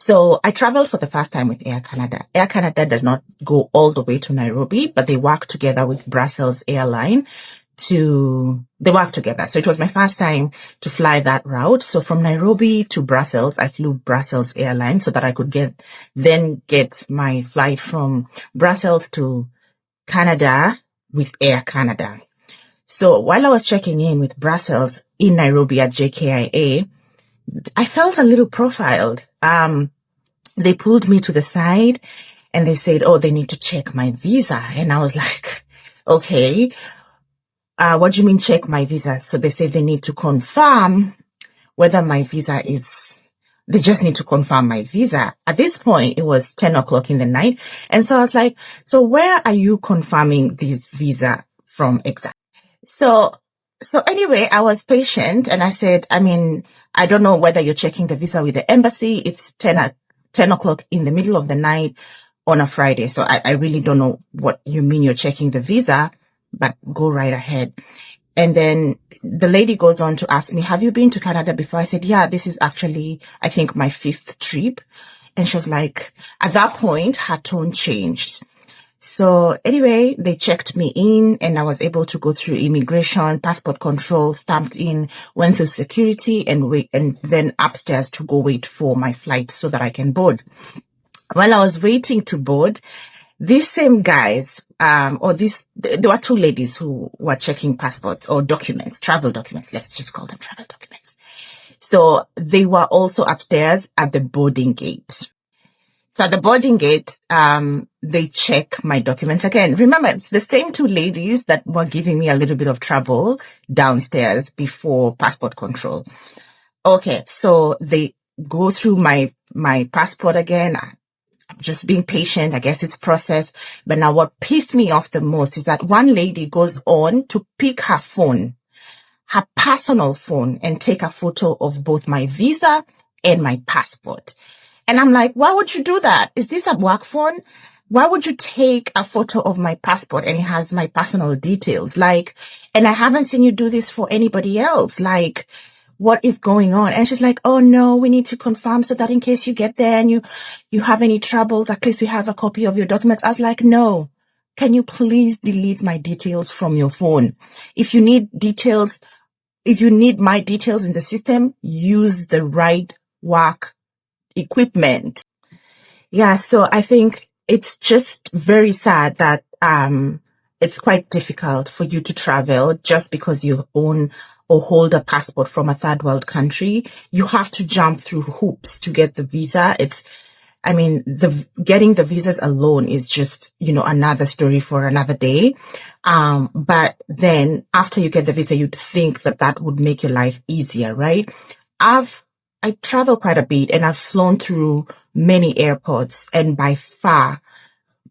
So I traveled for the first time with Air Canada. Air Canada does not go all the way to Nairobi, but they work together with Brussels Airlines they work together. So it was my first time to fly that route. So from Nairobi to Brussels, I flew Brussels Airlines so that I could get my flight from Brussels to Canada with Air Canada. So while I was checking in with Brussels in Nairobi at JKIA, I felt a little profiled. They pulled me to the side and they said, oh, they need to check my visa. And I was like, okay, what do you mean check my visa? So they said they need to confirm whether my visa they just need to confirm my visa. At this point, it was 10 o'clock in the night. And so I was like, so where are you confirming this visa from exactly? So anyway, I was patient and I said, I don't know whether you're checking the visa with the embassy. It's 10 o'clock in the middle of the night on a Friday. So I really don't know what you mean you're checking the visa, but go right ahead. And then the lady goes on to ask me, have you been to Canada before? I said, yeah, this is actually, I think, my 5th trip. And she was like, at that point, her tone changed. So anyway, they checked me in and I was able to go through immigration, passport control, stamped in, went through security and then upstairs to go wait for my flight so that I can board. While I was waiting to board, these same guys, there were 2 ladies who were checking passports or documents, travel documents. Let's just call them travel documents. So they were also upstairs at the boarding gate. So at the boarding gate, they check my documents again. Remember, it's the same 2 ladies that were giving me a little bit of trouble downstairs before passport control. Okay, so they go through my passport again. I'm just being patient. I guess it's processed. But now what pissed me off the most is that one lady goes on to pick her phone, her personal phone, and take a photo of both my visa and my passport. And I'm like, why would you do that? Is this a work phone? Why would you take a photo of my passport and it has my personal details? And I haven't seen you do this for anybody else. What is going on? And she's like, oh no, we need to confirm so that in case you get there and you have any troubles, at least we have a copy of your documents. I was like, no, can you please delete my details from your phone? If you need my details in the system, use the right work equipment. Yeah, so I think it's just very sad that it's quite difficult for you to travel just because you own or hold a passport from a third world country. You have to jump through hoops to get the visa. Getting the visas alone is just, another story for another day. But then after you get the visa, you'd think that would make your life easier, right? I travel quite a bit and I've flown through many airports, and by far,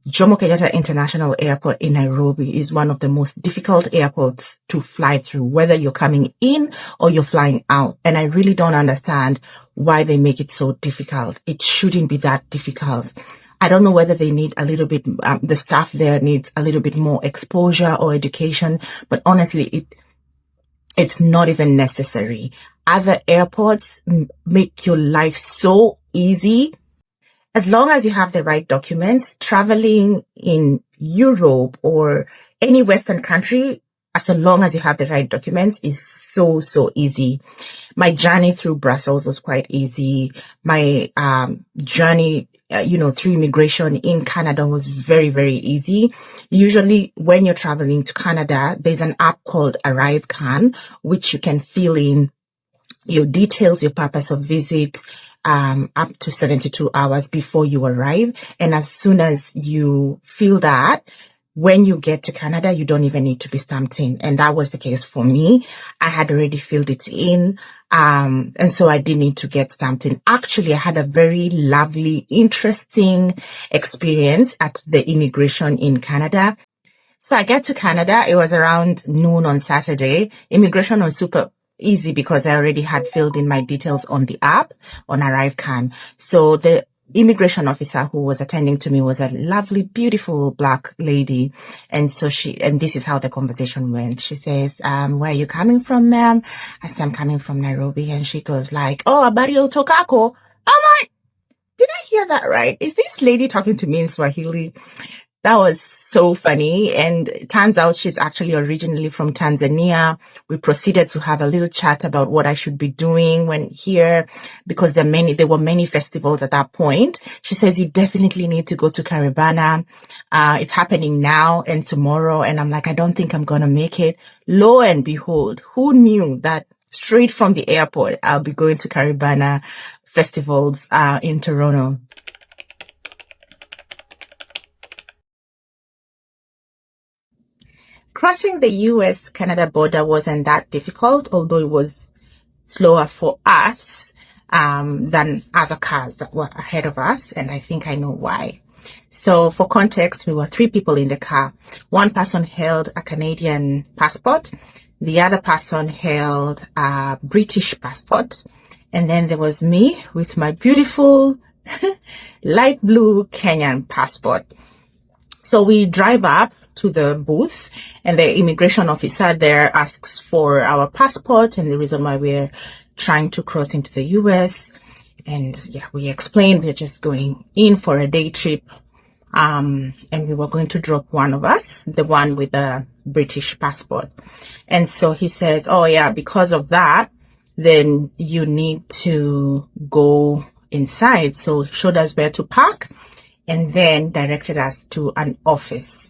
Jomo Kenyatta International Airport in Nairobi is one of the most difficult airports to fly through, whether you're coming in or you're flying out. And I really don't understand why they make it so difficult. It shouldn't be that difficult. I don't know whether they need a little bit, the staff there needs a little bit more exposure or education, but honestly, it's not even necessary. Other airports make your life so easy. As long as you have the right documents, traveling in Europe or any Western country, as long as you have the right documents, is so easy. My journey through Brussels was quite easy. My journey, through immigration in Canada was very, very easy. Usually when you're traveling to Canada, there's an app called ArriveCan, which you can fill in your details, your purpose of visit, up to 72 hours before you arrive. And as soon as you fill that, when you get to Canada, you don't even need to be stamped in. And that was the case for me. I had already filled it in. And so I didn't need to get stamped in. Actually, I had a very lovely, interesting experience at the immigration in Canada. So I get to Canada. It was around noon on Saturday. Immigration was super easy because I already had filled in my details on the app on ArriveCan. So the immigration officer who was attending to me was a lovely, beautiful black lady. And so this is how the conversation went. She says, where are you coming from, ma'am? I said, I'm coming from Nairobi. And she goes like, oh, habari ya utokako. I'm like, did that right? Is this lady talking to me in Swahili? That was so funny. And it turns out she's actually originally from Tanzania. We proceeded to have a little chat about what I should be doing when here, because there were many festivals at that point. She says, you definitely need to go to Caribana. It's happening now and tomorrow. And I'm like, I don't think I'm going to make it. Lo and behold, who knew that straight from the airport, I'll be going to Caribana festivals, in Toronto. Crossing the US-Canada border wasn't that difficult, although it was slower for us than other cars that were ahead of us, and I think I know why. So for context, we were 3 people in the car. One person held a Canadian passport, the other person held a British passport, and then there was me with my beautiful light blue Kenyan passport. So we drive up to the booth, and the immigration officer there asks for our passport and the reason why we're trying to cross into the US. And yeah, we explained we're just going in for a day trip. And we were going to drop one of us, the one with the British passport. And so he says, oh yeah, because of that, then you need to go inside. So he showed us where to park and then directed us to an office.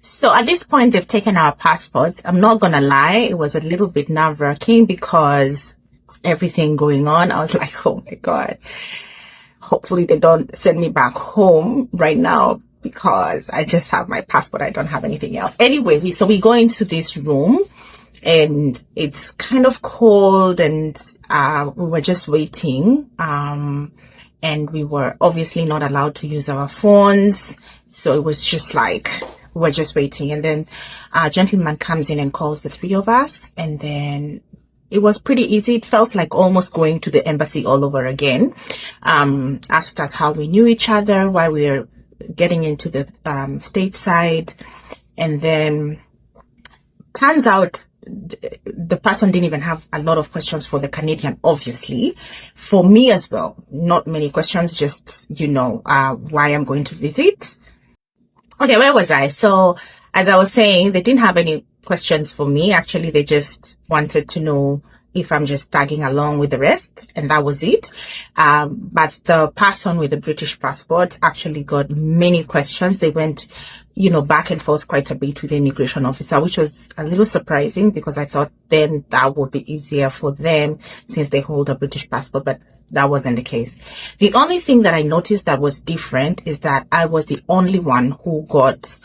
So at this point, they've taken our passports. I'm not going to lie, it was a little bit nerve-wracking because everything going on. I was like, oh my God, hopefully they don't send me back home right now because I just have my passport. I don't have anything else. Anyway, so we go into this room and it's kind of cold and we were just waiting. And we were obviously not allowed to use our phones. So it was just like, we're just waiting. And then a gentleman comes in and calls the 3 of us. And then it was pretty easy. It felt like almost going to the embassy all over again. Asked us how we knew each other, why we were getting into the stateside. And then turns out the person didn't even have a lot of questions for the Canadian, obviously. For me as well, not many questions, just, why I'm going to visit. Okay, where was I? So as I was saying, they didn't have any questions for me. Actually, they just wanted to know if I'm just tagging along with the rest, and that was it. But the person with the British passport actually got many questions. They went, back and forth quite a bit with the immigration officer, which was a little surprising because I thought then that would be easier for them since they hold a British passport, but that wasn't the case. The only thing that I noticed that was different is that I was the only one who got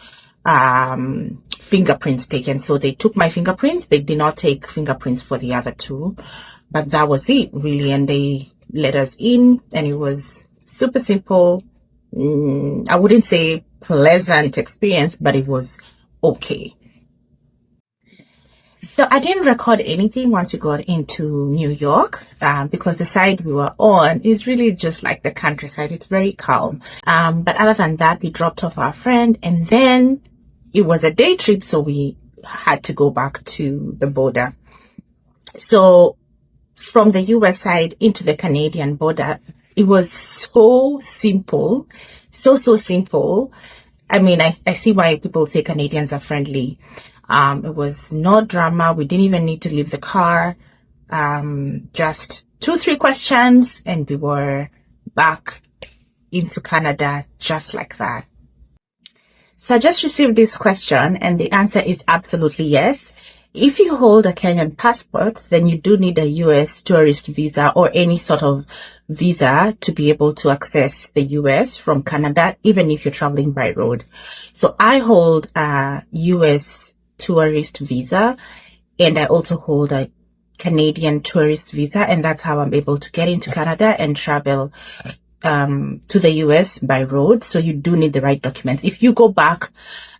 fingerprints taken. So they took my fingerprints. They did not take fingerprints for the other 2, but that was it really. And they let us in and it was super simple. I wouldn't say pleasant experience, but it was okay. So I didn't record anything once we got into New York because the side we were on is really just like the countryside. It's very calm. But other than that, we dropped off our friend and then it was a day trip. So we had to go back to the border. So from the US side into the Canadian border, it was so simple. So simple. I mean, I see why people say Canadians are friendly. It was no drama. We didn't even need to leave the car. Just 2-3 questions and we were back into Canada just like that. So I just received this question and the answer is absolutely yes. If you hold a Kenyan passport, then you do need a US tourist visa or any sort of visa to be able to access the US from Canada, even if you're traveling by road. So I hold a US tourist visa and I also hold a Canadian tourist visa, and that's how I'm able to get into Canada and travel to the US by road. So you do need the right documents. If you go back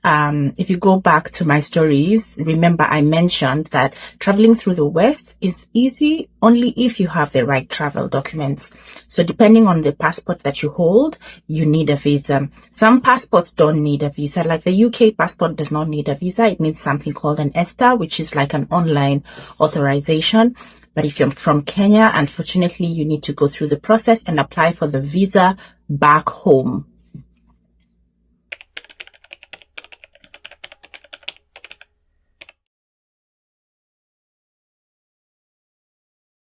to my stories, remember I mentioned that traveling through the West is easy only if you have the right travel documents. So depending on the passport that you hold, you need a visa. Some passports don't need a visa, like the UK passport does not need a visa. It needs something called an ESTA, which is like an online authorization. But if you're from Kenya, unfortunately, you need to go through the process and apply for the visa back home